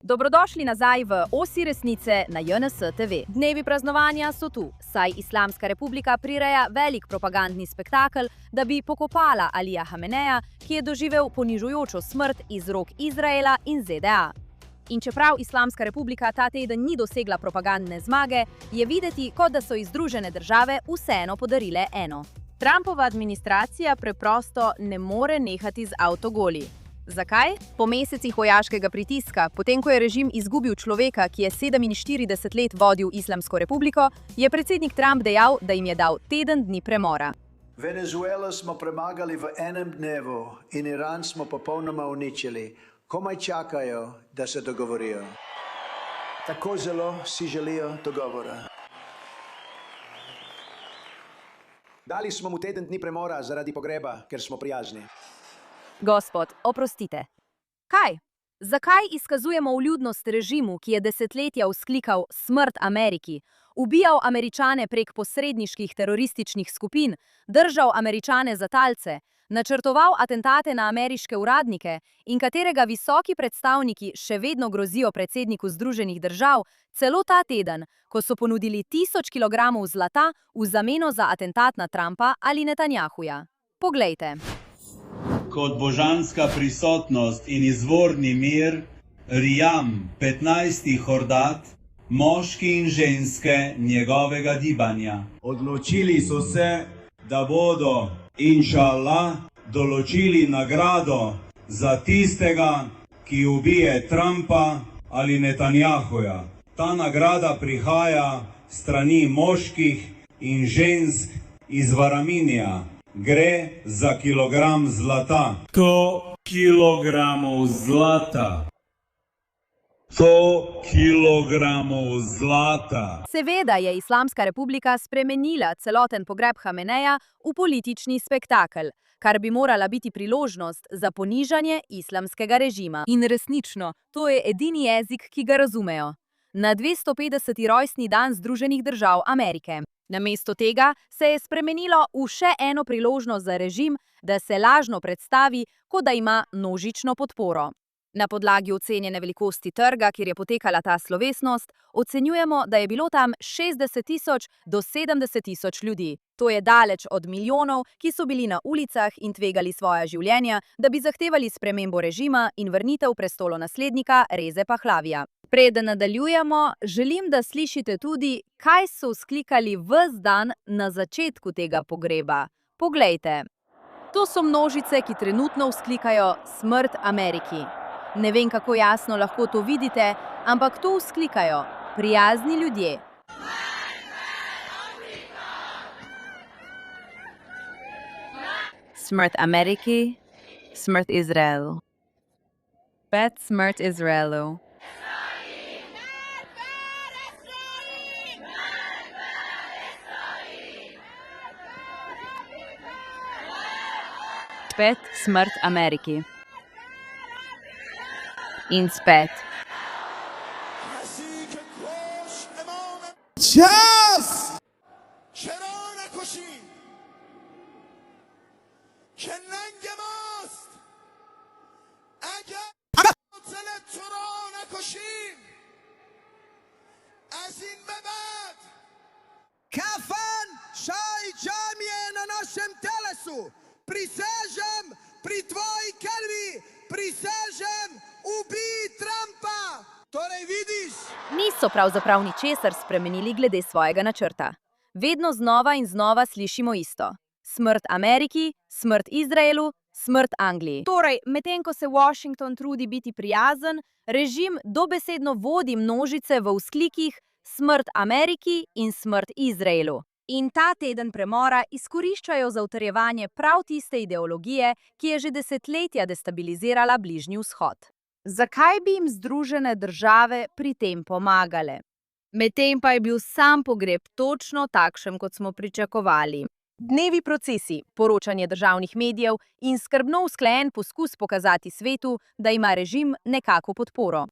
Dobrodošli nazaj v Osi resnice na JNS TV. Dnevi praznovanja so tu, saj Islamska republika prireja velik propagandni spektakel, da bi pokopala Alija Hameneja, ki je doživel ponižujočo smrt iz rok Izraela in ZDA. In čeprav Islamska republika ta teden ni dosegla propagandne zmage, je videti, kot da so ji Združene države vseeno podarile eno. Trumpova administracija preprosto ne more nehati z avtogoli. Zakaj? Po mesecih vojaškega pritiska, potem ko je režim izgubil človeka, ki je 47 let vodil Islamsko republiko, je predsednik Trump dejal, da jim je dal teden dni premora. Venezuelo smo premagali v enem dnevu in Iran smo popolnoma uničili. Komaj čakajo, da se dogovorijo. Tako zelo si želijo dogovora. Dali smo mu teden dni premora zaradi pogreba, ker smo prijazni. Gospod, oprostite. Kaj? Zakaj izkazujemo vljudnost režimu, ki je desetletja vzklikal smrt Ameriki, ubijal Američane prek posredniških terorističnih skupin, držal Američane za talce, načrtoval atentate na ameriške uradnike in katerega visoki predstavniki še vedno grozijo predsedniku Združenih držav, celo ta teden, ko so ponudili 1000 kilogramov zlata v zameno za atentat na Trumpa ali Netanjahuja? Poglejte. Kot božanska prisotnost in izvorni mir, Rijam 15. hordat, moški in ženske njegovega gibanja. Odločili so se, da bodo, inšallah, določili nagrado za tistega, ki ubije Trumpa ali Netanjahuja. Ta nagrada prihaja strani moških in žensk iz Varaminija. Gre za kilogram zlata. 100 kilogramov zlata. 100 kilogramov zlata. Seveda je Islamska republika spremenila celoten pogreb Hameneja v politični spektakel, kar bi morala biti priložnost za ponižanje islamskega režima. In resnično, to je edini jezik, ki ga razumejo. Na 250. rojstni dan Združenih držav Amerike. Namesto tega se je spremenilo v še eno priložnost za režim, da se lažno predstavi, kot da ima množično podporo. Na podlagi ocenjene velikosti trga, kjer je potekala ta slovesnost, ocenjujemo, da je bilo tam 60.000 do 70.000 ljudi. To je daleč od milijonov, ki so bili na ulicah in tvegali svoja življenja, da bi zahtevali spremembo režima in vrnitev prestolonaslednika Reze Pahlavija. Preden nadaljujemo, želim, da slišite tudi, kaj so vzklikali ves dan na začetku tega pogreba. Poglejte. To so množice, ki trenutno vzklikajo smrt Ameriki. Ne vem, kako jasno lahko to vidite, ampak to vzklikajo prijazni ljudje. Smrt Ameriki, smrt Izraelu. Spet smrt Izraelu. Spet smrt Ameriki. In spet. Čas! Kafan šaj džamije na našem telesu. Prisežem pri tvoji krvi, prisežem, ubij Trumpa! Torej vidiš? Niso pravzaprav ničesar spremenili glede svojega načrta. Vedno znova in znova slišimo isto. Smrt Ameriki, smrt Izraelu, smrt Angliji. Torej, medtem ko se Washington trudi biti prijazen, režim dobesedno vodi množice v vzklikih smrt Ameriki in smrt Izraelu. In ta teden premora izkoriščajo za utrjevanje prav tiste ideologije, ki je že desetletja destabilizirala Bližnji vzhod. Zakaj bi jim Združene države pri tem pomagale? Medtem pa je bil sam pogreb točno takšen, kot smo pričakovali. Dnevi procesi, poročanje državnih medijev in skrbno usklajen poskus pokazati svetu, da ima režim nekako podporo.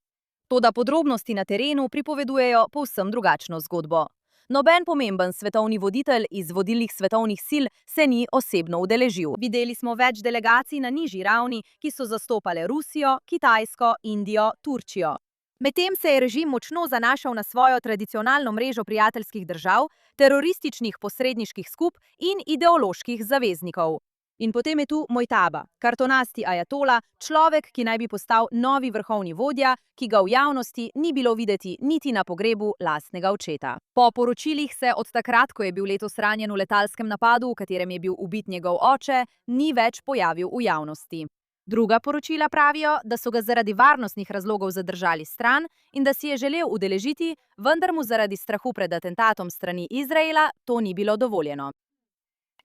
Toda podrobnosti na terenu pripovedujejo povsem drugačno zgodbo. Noben pomemben svetovni voditelj iz vodilnih svetovnih sil se ni osebno udeležil. Videli smo več delegacij na nižji ravni, ki so zastopale Rusijo, Kitajsko, Indijo, Turčijo. Medtem se je režim močno zanašal na svojo tradicionalno mrežo prijateljskih držav, terorističnih posredniških skup in ideoloških zaveznikov. In potem je tu Mojtaba, kartonasti ajatola, človek, ki naj bi postal novi vrhovni vodja, ki ga v javnosti ni bilo videti niti na pogrebu lastnega očeta. Po poročilih se od takrat, ko je bil letos ranjen v letalskem napadu, v katerem je bil ubit njegov oče, ni več pojavil v javnosti. Druga poročila pravijo, da so ga zaradi varnostnih razlogov zadržali stran in da si je želel udeležiti, vendar mu zaradi strahu pred atentatom strani Izraela to ni bilo dovoljeno.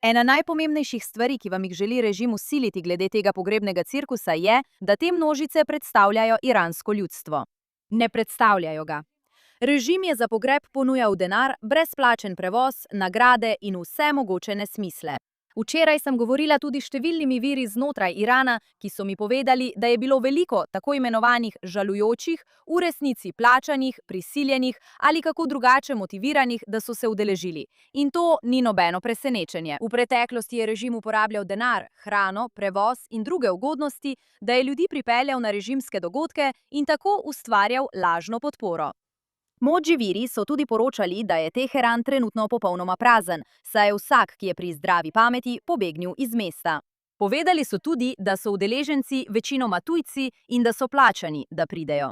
Ena najpomembnejših stvari, ki vam jih želi režim vsiliti glede tega pogrebnega cirkusa, je, da te množice predstavljajo iransko ljudstvo. Ne predstavljajo ga. Režim je za pogreb ponujal denar, brezplačen prevoz, nagrade in vse mogoče nesmisle. Včeraj sem govorila tudi s številnimi viri znotraj Irana, ki so mi povedali, da je bilo veliko tako imenovanih žalujočih, v resnici plačanih, prisiljenih ali kako drugače motiviranih, da so se udeležili. In to ni nobeno presenečenje. V preteklosti je režim uporabljal denar, hrano, prevoz in druge ugodnosti, da je ljudi pripeljal na režimske dogodke in tako ustvarjal lažno podporo. Modži viri so tudi poročali, da je Teheran trenutno popolnoma prazen, saj je vsak, ki je pri zdravi pameti, pobegnil iz mesta. Povedali so tudi, da so udeleženci večinoma tujci in da so plačani, da pridejo.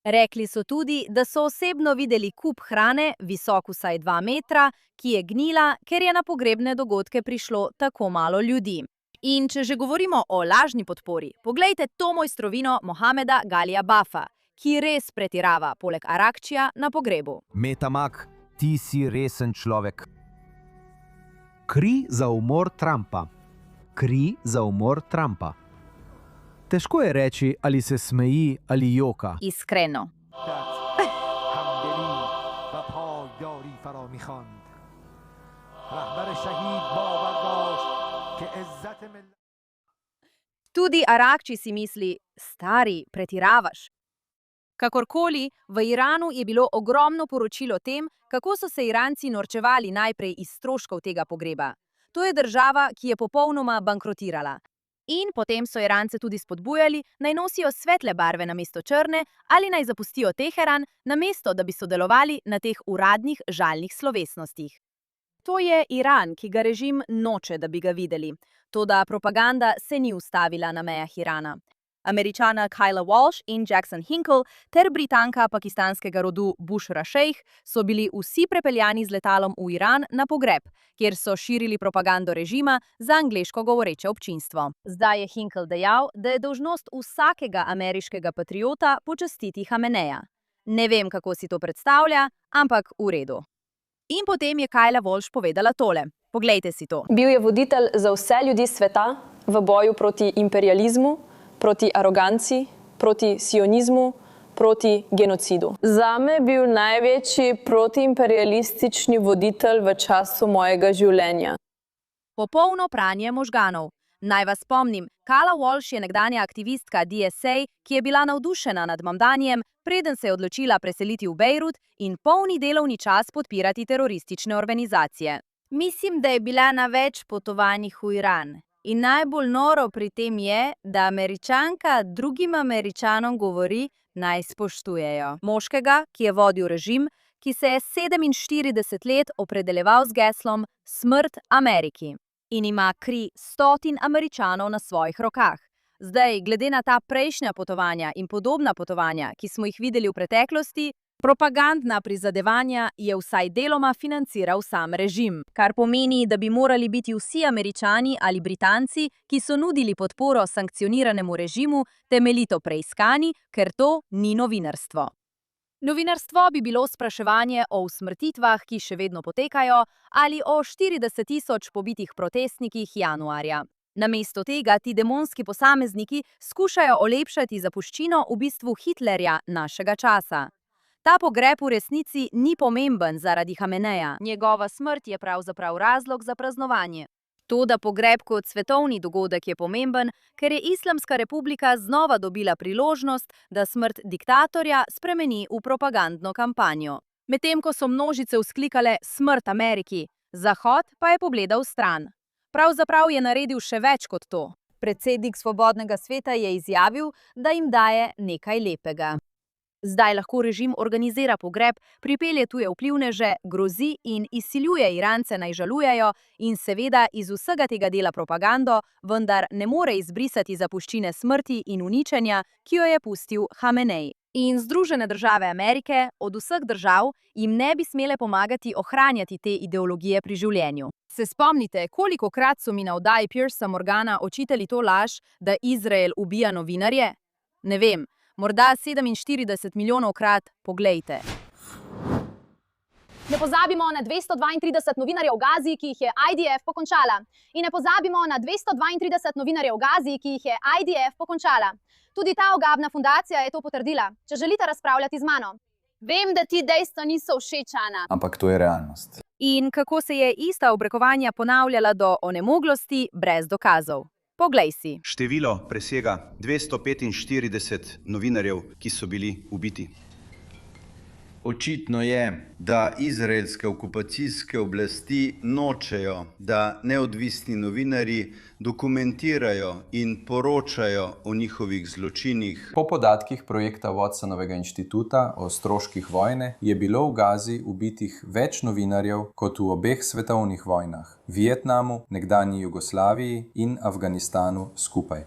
Rekli so tudi, da so osebno videli kup hrane, visok vsaj 2 metra, ki je gnila, ker je na pogrebne dogodke prišlo tako malo ljudi. In če že govorimo o lažni podpori, poglejte to mojstrovino Mohameda Galija Bafa, ki res pretirava poleg Arakčija na pogrebu. Metamak, ti si resen človek. Kri za umor Trumpa. Kri za umor Trumpa. Težko je reči, ali se smeji ali joka. Iskreno. Tudi Arakči si misli, stari, pretiravaš. Kakorkoli, v Iranu je bilo ogromno poročilo o tem, kako so se Iranci norčevali najprej iz stroškov tega pogreba. To je država, ki je popolnoma bankrotirala. In potem so Irance tudi spodbujali, naj nosijo svetle barve namesto črne ali naj zapustijo Teheran, namesto da bi sodelovali na teh uradnih žalnih slovesnostih. To je Iran, ki ga režim noče, da bi ga videli. Toda propaganda se ni ustavila na mejah Irana. Američana Kyla Walsh in Jackson Hinkle ter Britanka pakistanskega rodu Bushra Sheikh so bili vsi prepeljani z letalom v Iran na pogreb, kjer so širili propagando režima za angleško govoreče občinstvo. Zdaj je Hinkle dejal, da je dolžnost vsakega ameriškega patriota počastiti Hameneja. Ne vem, kako si to predstavlja, ampak v redu. In potem je Kyla Walsh povedala tole. Poglejte si to. Bil je voditelj za vse ljudi sveta v boju proti imperializmu, proti aroganci, proti sionizmu, proti genocidu. Zame je bil največji protiimperialistični voditelj v času mojega življenja. Popolno pranje možganov. Naj vas spomnim, Kyla Walsh je nekdanja aktivistka DSA, ki je bila navdušena nad Mamdanijem, preden se je odločila preseliti v Bejrut in polni delovni čas podpirati teroristične organizacije. Mislim, da je bila na več potovanjih v Iran. In najbolj noro pri tem je, da Američanka drugim Američanom govori, naj spoštujejo moškega, ki je vodil režim, ki se je 47 let opredeljeval z geslom Smrt Ameriki in ima kri 100 Američanov na svojih rokah. Zdaj, glede na ta prejšnja potovanja in podobna potovanja, ki smo jih videli v preteklosti, propagandna prizadevanja je vsaj deloma financiral sam režim, kar pomeni, da bi morali biti vsi Američani ali Britanci, ki so nudili podporo sankcioniranemu režimu, temeljito preiskani, ker to ni novinarstvo. Novinarstvo bi bilo spraševanje o usmrtitvah, ki še vedno potekajo, ali o 40 000 pobitih protestnikih januarja. Namesto tega ti demonski posamezniki skušajo olepšati zapuščino v bistvu Hitlerja našega časa. Ta pogreb v resnici ni pomemben zaradi Hameneja. Njegova smrt je pravzaprav razlog za praznovanje. Toda pogreb kot svetovni dogodek je pomemben, ker je Islamska republika znova dobila priložnost, da smrt diktatorja spremeni v propagandno kampanjo. Medtem ko so množice vzklikale smrt Ameriki, Zahod pa je pogledal stran. Pravzaprav je naredil še več kot to. Predsednik Svobodnega sveta je izjavil, da jim daje nekaj lepega. Zdaj lahko režim organizira pogreb, pripelje tuje vplivneže, grozi in izsiljuje Irance naj žalujejo in seveda iz vsega tega dela propagando, vendar ne more izbrisati zapuščine smrti in uničenja, ki jo je pustil Hamenej. In Združene države Amerike od vseh držav jim ne bi smele pomagati ohranjati te ideologije pri življenju. Se spomnite, kolikokrat so mi na oddaji Piersa Morgana očitali to laž, da Izrael ubija novinarje? Ne vem, morda 47 milijonov-krat, poglejte. Ne pozabimo na 232 novinarjev v Gazi, ki jih je IDF pokončala. In ne pozabimo na 232 novinarjev v Gazi, ki jih je IDF pokončala. Tudi ta ogabna fundacija je to potrdila. Če želite razpravljati z mano. Vem, da ti dejstva niso všeč, Ana. Ampak to je realnost. In kako se je ista obrekovanja ponavljala do onemoglosti brez dokazov. Poglej si. Število presega 245 novinarjev, ki so bili ubiti. Očitno je, da izraelske okupacijske oblasti nočejo, da neodvisni novinarji dokumentirajo in poročajo o njihovih zločinih. Po podatkih projekta Watsonovega inštituta o stroških vojne je bilo v Gazi ubitih več novinarjev kot v obeh svetovnih vojnah, Vietnamu, nekdanji Jugoslaviji in Afganistanu skupaj.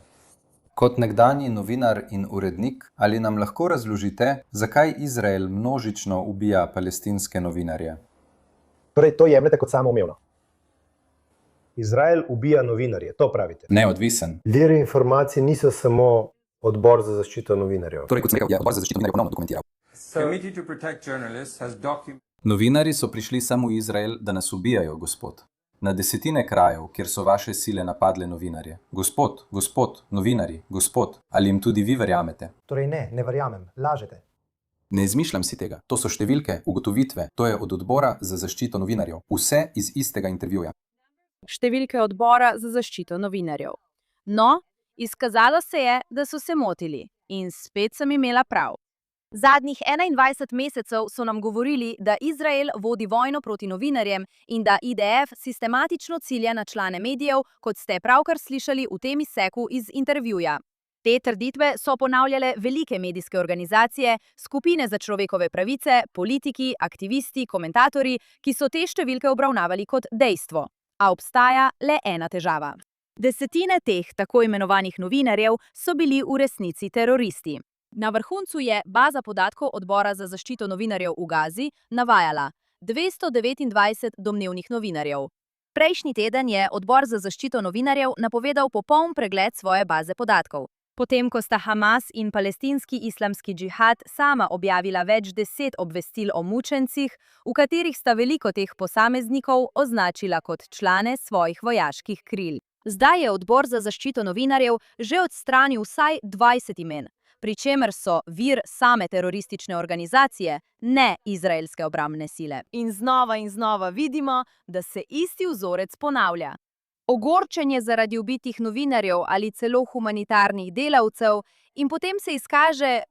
Kot nekdanji novinar in urednik, ali nam lahko razložite, zakaj Izrael množično ubija palestinske novinarje? Torej, to jemljete kot samoumevno. Izrael ubija novinarje, to pravite. Neodvisen. Viri informacij niso samo odbor za zaščito novinarjev. Torej, kot sem rekel, je odbor za zaščito novinarjev ponovno dokumentiral. Novinarji so prišli samo v Izrael, da nas ubijajo, gospod. Na desetine krajev, kjer so vaše sile napadle novinarje. Gospod, novinarji, gospod, ali jim tudi vi verjamete? Torej ne verjamem, lažete. Ne izmišljam si tega. To so številke, ugotovitve, to je od odbora za zaščito novinarjev. Vse iz istega intervjuja. Številke odbora za zaščito novinarjev. No, izkazalo se je, da so se motili. In spet sem imela prav. Zadnjih 21 mesecev so nam govorili, da Izrael vodi vojno proti novinarjem in da IDF sistematično cilja na člane medijev, kot ste pravkar slišali v tem izseku iz intervjuja. Te trditve so ponavljale velike medijske organizacije, skupine za človekove pravice, politiki, aktivisti, komentatorji, ki so te številke obravnavali kot dejstvo. A obstaja le ena težava. Desetine teh tako imenovanih novinarjev so bili v resnici teroristi. Na vrhuncu je baza podatkov odbora za zaščito novinarjev v Gazi navajala 229 domnevnih novinarjev. Prejšnji teden je odbor za zaščito novinarjev napovedal popoln pregled svoje baze podatkov. Potem, ko sta Hamas in palestinski islamski džihad sama objavila več 10 obvestil o mučencih, v katerih sta veliko teh posameznikov označila kot člane svojih vojaških kril. Zdaj je odbor za zaščito novinarjev že odstranil vsaj 20 imen. Pri čemer so vir same teroristične organizacije, ne izraelske obrambne sile. In znova vidimo, da se isti vzorec ponavlja. Ogorčenje zaradi ubitih novinarjev ali celo humanitarnih delavcev in potem se izkaže,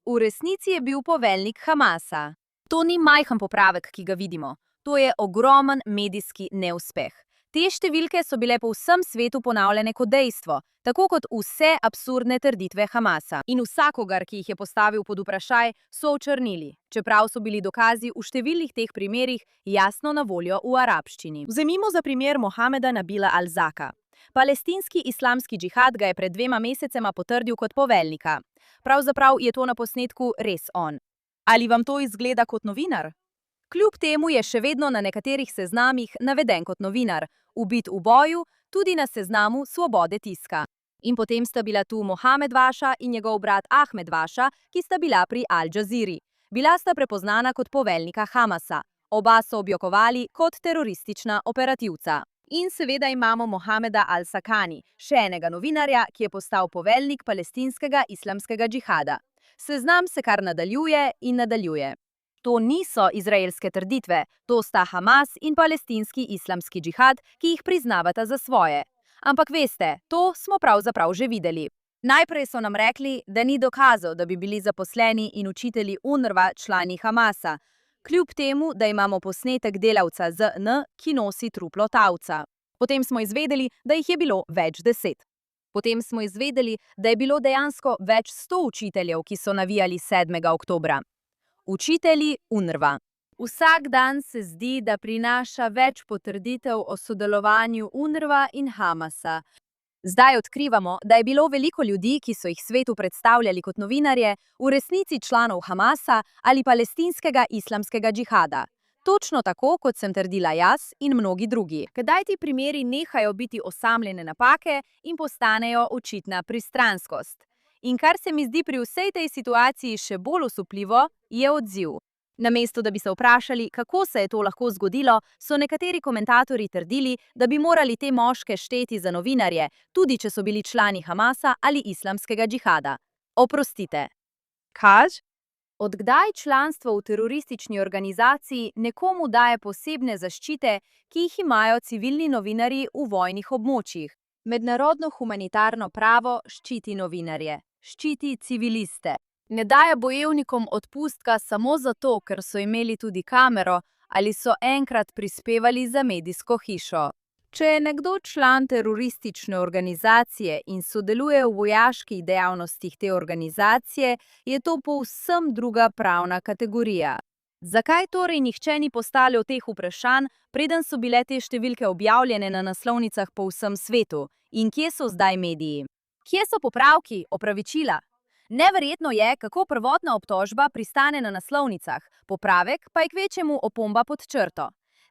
v resnici je bil poveljnik Hamasa. To ni majhen popravek, ki ga vidimo. To je ogromen medijski neuspeh. Te številke so bile po vsem svetu ponavljene kot dejstvo, tako kot vse absurdne trditve Hamasa. In vsakogar, ki jih je postavil pod vprašaj, so očrnili, čeprav so bili dokazi v številnih teh primerih jasno na voljo v arabščini. Vzemimo za primer Mohameda Nabila Al-Zaka. Palestinski islamski džihad ga je pred 2 mesecema potrdil kot poveljnika. Pravzaprav je to na posnetku res on. Ali vam to izgleda kot novinar? Kljub temu je še vedno na nekaterih seznamih naveden kot novinar, ubit v boju, tudi na seznamu Svobode tiska. In potem sta bila tu Mohamed Vaša in njegov brat Ahmed Vaša, ki sta bila pri Al Jazeeri. Bila sta prepoznana kot poveljnika Hamasa. Oba so objokovali kot teroristična operativca. In seveda imamo Mohameda Al-Sakani, še enega novinarja, ki je postal poveljnik palestinskega islamskega džihada. Seznam se kar nadaljuje in nadaljuje. To niso izraelske trditve, to sta Hamas in palestinski islamski džihad, ki jih priznavata za svoje. Ampak veste, to smo pravzaprav že videli. Najprej so nam rekli, da ni dokazov, da bi bili zaposleni in učitelji UNRWA člani Hamasa, kljub temu, da imamo posnetek delavca ZN, ki nosi truplo tavca. Potem smo izvedeli, da jih je bilo več 10. Potem smo izvedeli, da je bilo dejansko več 100 učiteljev, ki so navijali 7. oktobra. Učitelji UNRWA. Vsak dan se zdi, da prinaša več potrditev o sodelovanju UNRWA in Hamasa. Zdaj odkrivamo, da je bilo veliko ljudi, ki so jih svetu predstavljali kot novinarje, v resnici članov Hamasa ali palestinskega islamskega džihada. Točno tako, kot sem trdila jaz in mnogi drugi. Kdaj ti primeri nehajo biti osamljene napake in postanejo očitna pristranskost? In kar se mi zdi pri vsej tej situaciji še bolj osupljivo, je odziv. Namesto da bi se vprašali, kako se je to lahko zgodilo, so nekateri komentatorji trdili, da bi morali te moške šteti za novinarje, tudi če so bili člani Hamasa ali islamskega džihada. Oprostite. Kaj? Od kdaj članstvo v teroristični organizaciji nekomu daje posebne zaščite, ki jih imajo civilni novinarji v vojnih območjih? Mednarodno humanitarno pravo ščiti novinarje, ščiti civiliste. Ne daje bojevnikom odpustka samo zato, ker so imeli tudi kamero ali so enkrat prispevali za medijsko hišo. Če je nekdo član teroristične organizacije in sodeluje v vojaških dejavnostih te organizacije, je to povsem druga pravna kategorija. Zakaj torej nihče ni postavljal teh vprašanj, preden so bile te številke objavljene na naslovnicah po vsem svetu? In kje so zdaj mediji? Kje so popravki, opravičila? Neverjetno je, kako prvotna obtožba pristane na naslovnicah, popravek pa je kvečjemu opomba pod črto.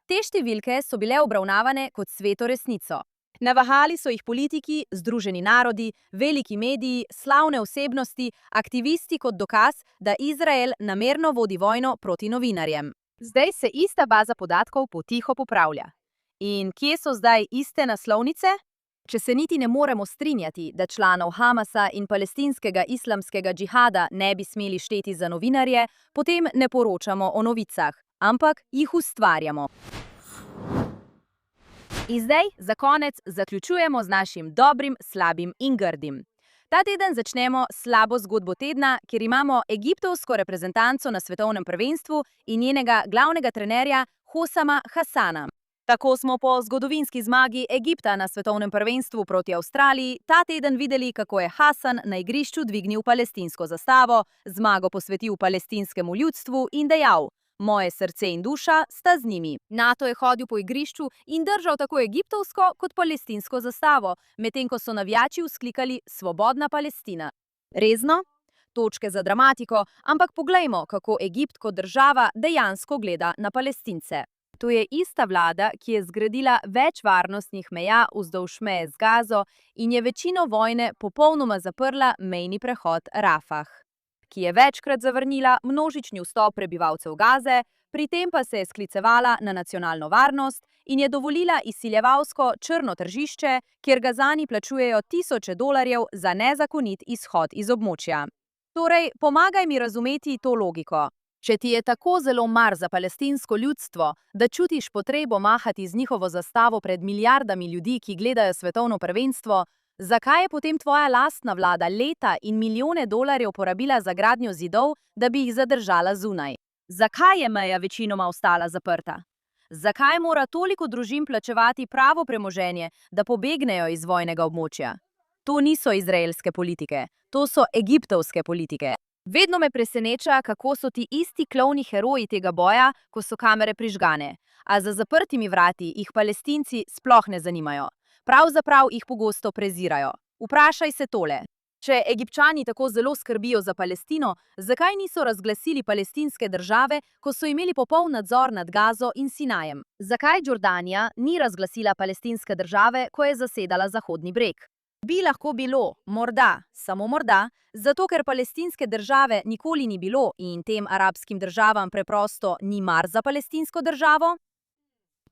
Te številke so bile obravnavane kot sveto resnico. Navahali so jih politiki, Združeni narodi, veliki mediji, slavne osebnosti, aktivisti kot dokaz, da Izrael namerno vodi vojno proti novinarjem. Zdaj se ista baza podatkov potiho popravlja. In kje so zdaj iste naslovnice? Če se niti ne moremo strinjati, da članov Hamasa in palestinskega islamskega džihada ne bi smeli šteti za novinarje, potem ne poročamo o novicah, ampak jih ustvarjamo. In zdaj, za konec, zaključujemo z našim dobrim, slabim in grdim. Ta teden začnemo slabo zgodbo tedna, kjer imamo egiptovsko reprezentanco na svetovnem prvenstvu in njenega glavnega trenerja Hosama Hassana. Tako smo po zgodovinski zmagi Egipta na svetovnem prvenstvu proti Avstraliji ta teden videli, kako je Hassan na igrišču dvignil palestinsko zastavo, zmago posvetil palestinskemu ljudstvu in dejal: "Moje srce in duša sta z njimi." Nato je hodil po igrišču in držal tako egiptovsko kot palestinsko zastavo, medtem ko so navijači vzklikali "Svobodna Palestina." Rezno? Točke za dramatiko, ampak poglejmo, kako Egipt kot država dejansko gleda na Palestince. To je ista vlada, ki je zgradila več varnostnih meja vzdolž meje z Gazo in je večino vojne popolnoma zaprla mejni prehod Rafah, ki je večkrat zavrnila množični vstop prebivalcev Gaze, pri tem pa se je sklicevala na nacionalno varnost in je dovolila izsiljevalsko črno tržišče, kjer Gazani plačujejo $1000 za nezakonit izhod iz območja. Torej, pomagaj mi razumeti to logiko. Če ti je tako zelo mar za palestinsko ljudstvo, da čutiš potrebo mahati z njihovo zastavo pred milijardami ljudi, ki gledajo svetovno prvenstvo, zakaj je potem tvoja lastna vlada leta in milijone dolarjev porabila za gradnjo zidov, da bi jih zadržala zunaj? Zakaj je meja večinoma ostala zaprta? Zakaj mora toliko družin plačevati pravo premoženje, da pobegnejo iz vojnega območja? To niso izraelske politike, to so egiptovske politike. Vedno me preseneča, kako so ti isti klovni heroji tega boja, ko so kamere prižgane, a za zaprtimi vrati jih Palestinci sploh ne zanimajo. Pravzaprav jih pogosto prezirajo. Vprašaj se tole. Če Egipčani tako zelo skrbijo za Palestino, zakaj niso razglasili palestinske države, ko so imeli popoln nadzor nad Gazo in Sinajem? Zakaj Jordanija ni razglasila palestinske države, ko je zasedala Zahodni breg? Bi lahko bilo, morda, samo morda, zato ker palestinske države nikoli ni bilo in tem arabskim državam preprosto ni mar za palestinsko državo?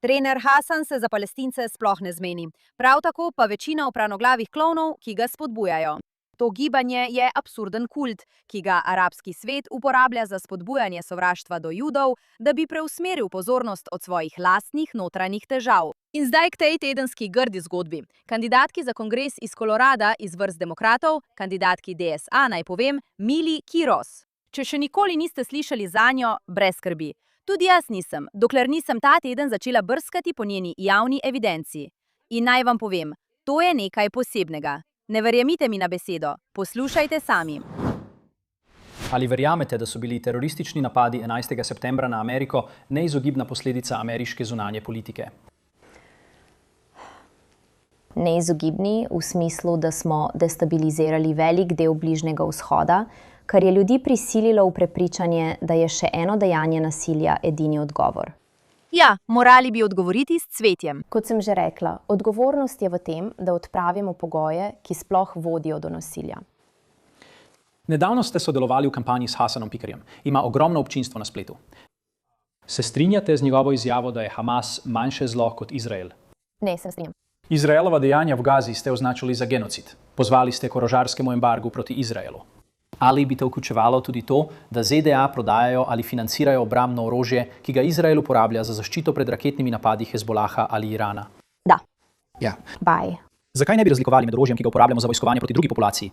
Trener Hassan se za Palestince sploh ne zmeni, prav tako pa večina opranoglavih klovnov, ki ga spodbujajo. To gibanje je absurden kult, ki ga arabski svet uporablja za spodbujanje sovraštva do Judov, da bi preusmeril pozornost od svojih lastnih notranjih težav. In zdaj k tej tedenski grdi zgodbi. Kandidatki za kongres iz Kolorada iz vrst demokratov, kandidatki DSA, naj povem, Mili Kiros. Če še nikoli niste slišali zanjo, brez skrbi. Tudi jaz nisem, dokler nisem ta teden začela brskati po njeni javni evidenci. In naj vam povem, to je nekaj posebnega. Ne verjemite mi na besedo, poslušajte sami. Ali verjamete, da so bili teroristični napadi 11. septembra na Ameriko neizogibna posledica ameriške zunanje politike? Neizogibni v smislu, da smo destabilizirali velik del Bližnjega vzhoda, kar je ljudi prisililo v prepričanje, da je še eno dejanje nasilja edini odgovor. Ja, morali bi odgovoriti s cvetjem. Kot sem že rekla, odgovornost je v tem, da odpravimo pogoje, ki sploh vodijo do nasilja. Nedavno ste sodelovali v kampanji s Hasanom Pikarjem. Ima ogromno občinstvo na spletu. Se strinjate z njegovo izjavo, da je Hamas manjše zlo kot Izrael? Ne, se ne strinjam. Izraelova dejanja v Gazi ste označili za genocid. Pozvali ste k orožarskemu embargu proti Izraelu. Ali bi to vključevalo tudi to, da ZDA prodajajo ali financirajo obrambno orožje, ki ga Izrael uporablja za zaščito pred raketnimi napadi Hezbolaha ali Irana? Da. Ja. Bye. Zakaj ne bi razlikovali med orožjem, ki ga uporabljamo za vojskovanje proti drugi populaciji?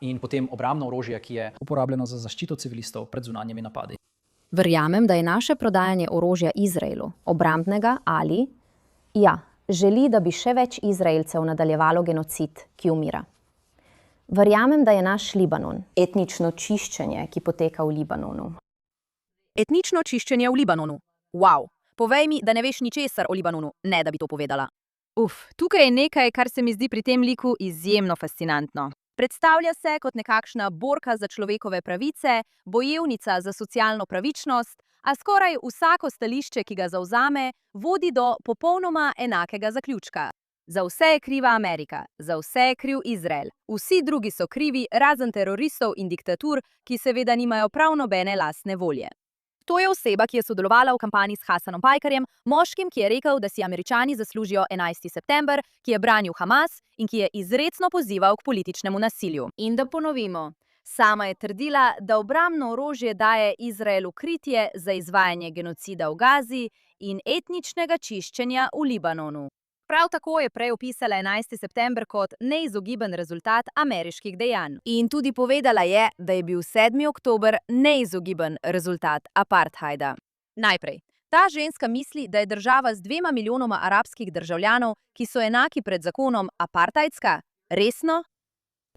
In potem obrambno orožje, ki je uporabljeno za zaščito civilistov pred zunanjimi napadi. Verjamem, da je naše prodajanje orožja Izraelu, obrambnega ali, želi, da bi še več Izraelcev nadaljevalo genocid, ki umira. Verjamem, da je naš Libanon etnično čiščenje, ki poteka v Libanonu. Etnično čiščenje v Libanonu. Wow. Povej mi, da ne veš ničesar o Libanonu, ne da bi to povedala. Tukaj je nekaj, kar se mi zdi pri tem liku izjemno fascinantno. Predstavlja se kot nekakšna borka za človekove pravice, bojevnica za socialno pravičnost, a skoraj vsako stališče, ki ga zavzame, vodi do popolnoma enakega zaključka. Za vse je kriva Amerika, za vse je kriv Izrael. Vsi drugi so krivi, razen teroristov in diktatur, ki seveda nimajo prav nobene lastne volje. To je oseba, ki je sodelovala v kampanji s Hasanom Pikarjem, moškim, ki je rekel, da si Američani zaslužijo 11. september, ki je branil Hamas in ki je izrecno pozival k političnemu nasilju. In da ponovimo, sama je trdila, da obrambno orožje daje Izraelu kritje za izvajanje genocida v Gazi in etničnega čiščenja v Libanonu. Prav tako je prej opisala 11. september kot neizogiben rezultat ameriških dejanj. In tudi povedala je, da je bil 7. oktober neizogiben rezultat apartheida. Najprej, ta ženska misli, da je država z 2 milijonoma arabskih državljanov, ki so enaki pred zakonom, apartheidska? Resno?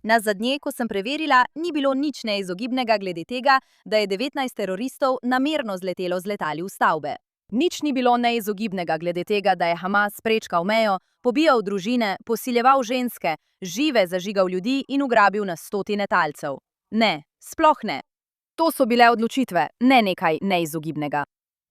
Nazadnje, ko sem preverila, ni bilo nič neizogibnega glede tega, da je 19 teroristov namerno zletelo z letali v stavbe. Nič ni bilo neizogibnega glede tega, da je Hamas prečkal mejo, pobijal družine, posiljeval ženske, žive zažigal ljudi in ugrabil na stotine talcev. Ne, sploh ne. To so bile odločitve, ne nekaj neizogibnega.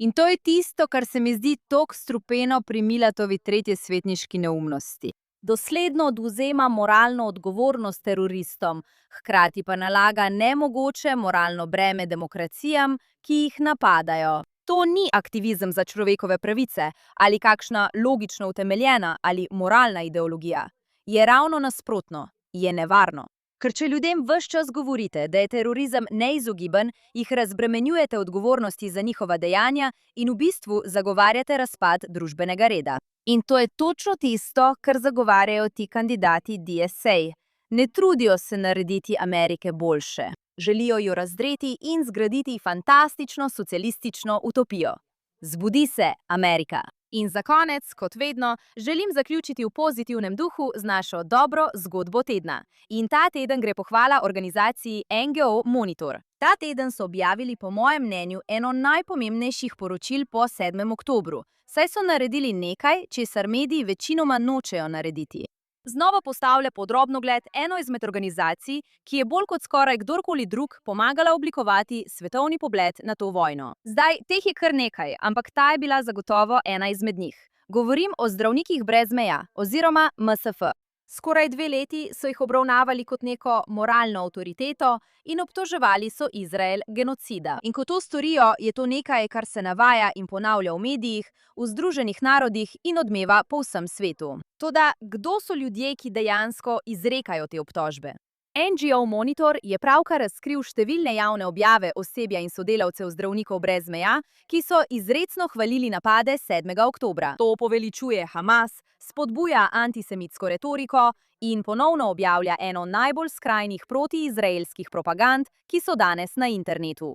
In to je tisto, kar se mi zdi tok strupeno pri Milatovi tretjesvetniški neumnosti. Dosledno odvzema moralno odgovornost teroristom, hkrati pa nalaga nemogoče moralno breme demokracijam, ki jih napadajo. To ni aktivizem za človekove pravice ali kakšna logično utemeljena ali moralna ideologija. Je ravno nasprotno, je nevarno. Ker če ljudem ves čas govorite, da je terorizem neizogiben, jih razbremenjujete odgovornosti za njihova dejanja in v bistvu zagovarjate razpad družbenega reda. In to je točno tisto, kar zagovarjajo ti kandidati DSA. Ne trudijo se narediti Amerike boljše. Želijo jo razdreti in zgraditi fantastično socialistično utopijo. Zbudi se, Amerika! In za konec, kot vedno, želim zaključiti v pozitivnem duhu z našo dobro zgodbo tedna. In ta teden gre pohvala organizaciji NGO Monitor. Ta teden so objavili po mojem mnenju eno najpomembnejših poročil po 7. oktobru, saj so naredili nekaj, česar mediji večinoma nočejo narediti. Znova postavlja pod drobnogled eno izmed organizacij, ki je bolj kot skoraj kdorkoli drug pomagala oblikovati svetovni pogled na to vojno. Zdaj, teh je kar nekaj, ampak ta je bila zagotovo ena izmed njih. Govorim o Zdravnikih brez meja oziroma MSF. Skoraj 2 leti so jih obravnavali kot neko moralno avtoriteto in obtoževali so Izrael genocida. In ko to storijo, je to nekaj, kar se navaja in ponavlja v medijih, v Združenih narodih in odmeva po vsem svetu. Toda, kdo so ljudje, ki dejansko izrekajo te obtožbe? NGO Monitor je pravkar razkril številne javne objave osebja in sodelavcev Zdravnikov brez meja, ki so izrecno hvalili napade 7. oktobra. To poveličuje Hamas, spodbuja antisemitsko retoriko in ponovno objavlja eno najbolj skrajnih protiizraelskih propagand, ki so danes na internetu.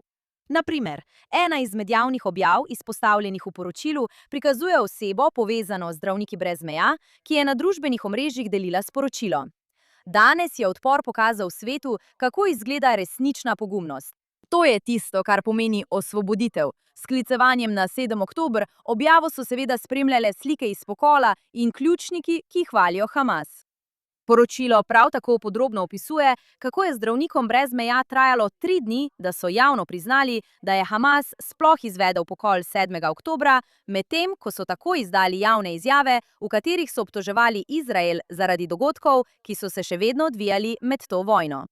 Naprimer, ena izmed javnih objav, izpostavljenih v poročilu, prikazuje osebo, povezano z Zdravniki brez meja, ki je na družbenih omrežjih delila sporočilo. Danes je odpor pokazal svetu, kako izgleda resnična pogumnost. To je tisto, kar pomeni osvoboditev. S sklicevanjem na 7. oktober objavo so seveda spremljale slike iz pokola in ključniki, ki hvalijo Hamas. Poročilo prav tako podrobno opisuje, kako je Zdravnikom brez meja trajalo 3 dni, da so javno priznali, da je Hamas sploh izvedel pokol 7. oktobra, medtem ko so tako izdali javne izjave, v katerih so obtoževali Izrael zaradi dogodkov, ki so se še vedno odvijali med to vojno.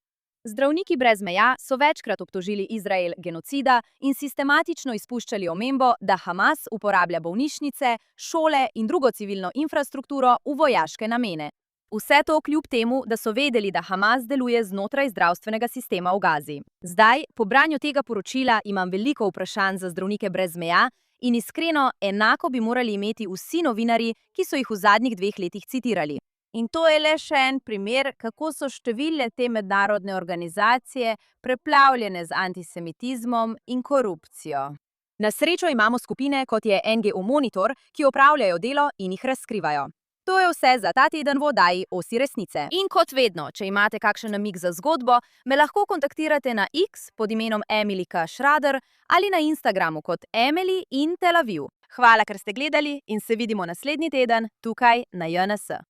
Zdravniki brez meja so večkrat obtožili Izrael genocida in sistematično izpuščali omembo, da Hamas uporablja bolnišnice, šole in drugo civilno infrastrukturo v vojaške namene. Vse to kljub temu, da so vedeli, da Hamas deluje znotraj zdravstvenega sistema v Gazi. Zdaj, po branju tega poročila, imam veliko vprašanj za Zdravnike brez meja in iskreno, enako bi morali imeti vsi novinarji, ki so jih v zadnjih 2 letih citirali. In to je le še en primer, kako so številne te mednarodne organizacije preplavljene z antisemitizmom in korupcijo. Na srečo imamo skupine, kot je NGO Monitor, ki opravljajo delo in jih razkrivajo. To je vse za ta teden v oddaji Osi resnice. In kot vedno, če imate kakšen namig za zgodbo, me lahko kontaktirate na X pod imenom Emilika Schrader ali na Instagramu kot Emily in Tel Aviv. Hvala, ker ste gledali in se vidimo naslednji teden tukaj na JNS.